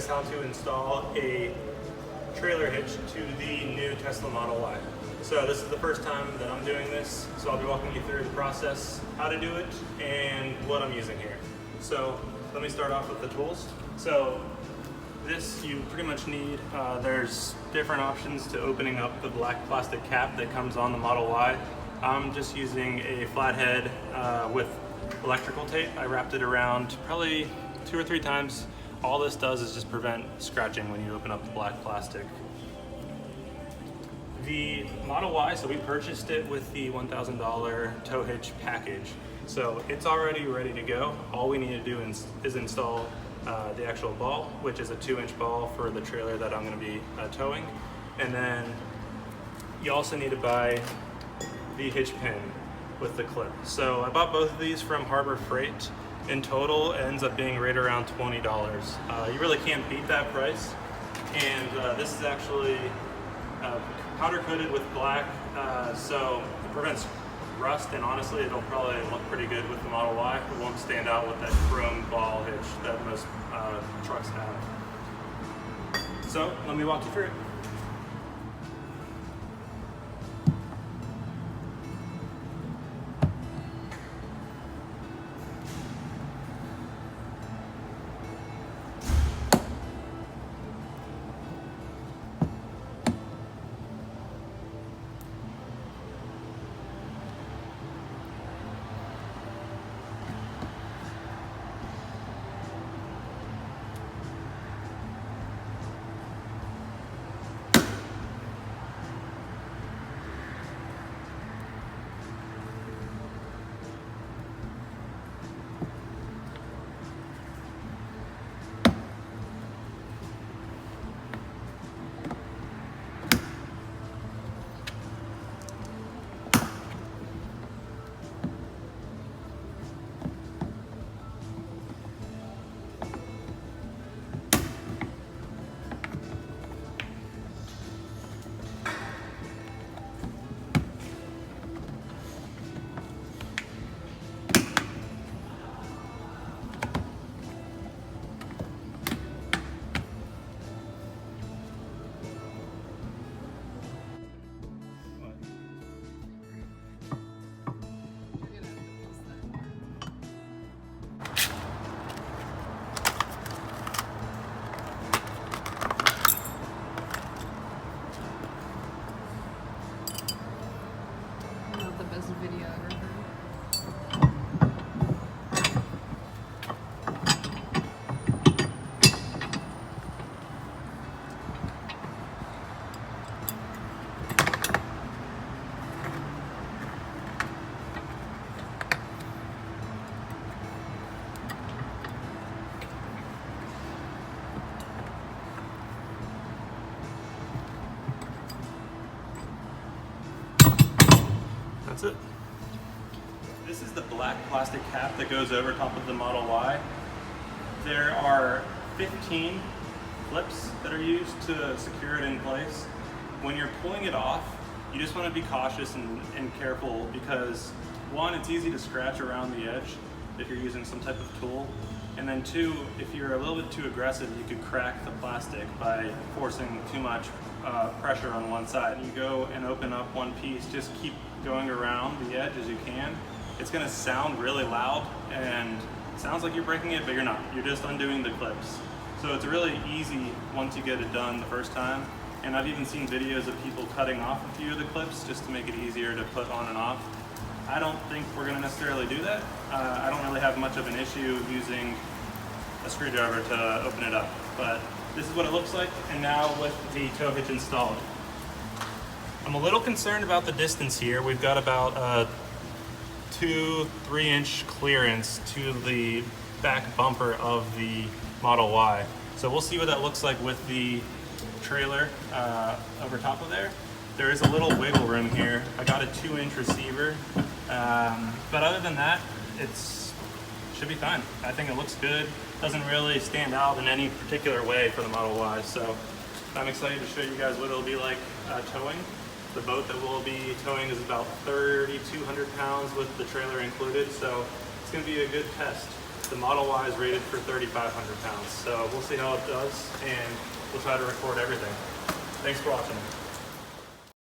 guys how to install a trailer hitch to the new Tesla Model Y. So this is the first time that I'm doing this, so I'll be walking you through the process, how to do it, and what I'm using here. So let me start off with the tools. So this you pretty much need, there's different options to opening up the black plastic cap that comes on the Model Y. I'm just using a flathead with electrical tape. I wrapped it around probably 2 or 3 times. All this does is just prevent scratching when you open up the black plastic. The Model Y, so we purchased it with the $1,000 tow hitch package. So it's already ready to go. All we need to do is install the actual ball, which is a 2-inch ball for the trailer that I'm going to be towing. And then you also need to buy the hitch pin with the clip. So I bought both of these from Harbor Freight. In total, it ends up being right around $20. You really can't beat that price. And this is actually powder coated with black, so it prevents rust, and honestly it'll probably look pretty good with the Model Y. It won't stand out with that chrome ball hitch that most trucks have. So let me walk you through it. Video ever heard. That's it. This is the black plastic cap that goes over top of the Model Y. There are 15 clips that are used to secure it in place. When you're pulling it off, you just want to be cautious and careful because 1, it's easy to scratch around the edge if you're using some type of tool. And then 2, if you're a little bit too aggressive, you could crack the plastic by forcing too much pressure on one side. You go and open up one piece, just keep going around the edge as you can. It's going to sound really loud and it sounds like you're breaking it, but you're not. You're just undoing the clips. So it's really easy once you get it done the first time. And I've even seen videos of people cutting off a few of the clips just to make it easier to put on and off. I don't think we're going to necessarily do that. I don't really have much of an issue using a screwdriver to open it up, but this is what it looks like. And now with the tow hitch installed, I'm a little concerned about the distance here. We've got about a 2-3 inch clearance to the back bumper of the Model Y. So we'll see what that looks like with the trailer over top of there. There is a little wiggle room here. I got a 2-inch receiver, but other than that, it's should be fine. I think it looks good. Doesn't really stand out in any particular way for the Model Y. So I'm excited to show you guys what it'll be like towing. The boat that we'll be towing is about 3,200 pounds with the trailer included, so it's going to be a good test. The Model Y is rated for 3,500 pounds, so we'll see how it does, and we'll try to record everything. Thanks for watching.